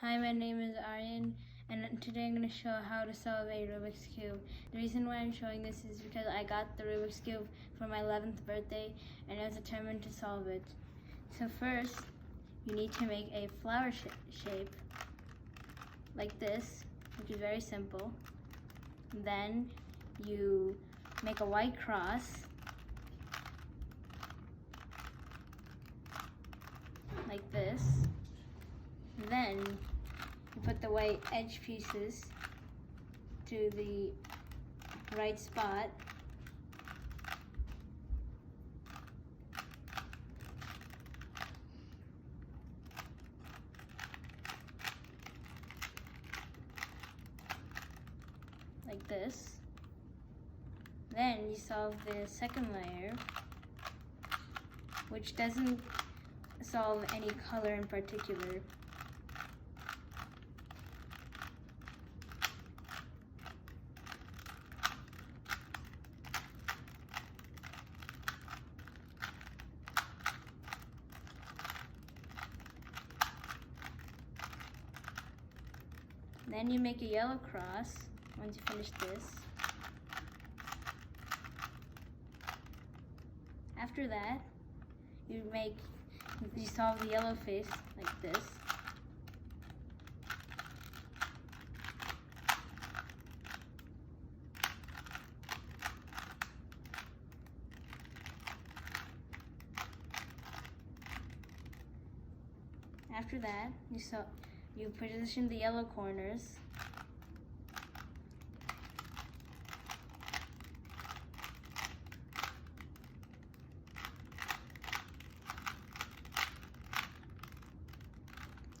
Hi, my name is Aryan, and today I'm going to show how to solve a Rubik's Cube. The reason why I'm showing this is because I got the Rubik's Cube for my 11th birthday, and I was determined to solve it. So first, you need to make a flower shape, like this, which is very simple. Then you make a white cross, like this. Then you put the white edge pieces to the right spot. Like this. Then you solve the second layer, which doesn't solve any color in particular. Then you make a yellow cross once you finish this. After that, you solve the yellow face like this. After that, you position the yellow corners.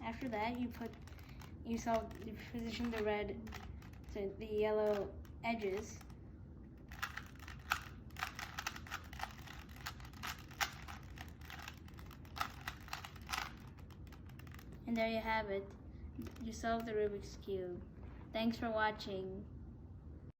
After that, you position the red to the yellow edges. And there you have it. You solved the Rubik's Cube. Thanks for watching.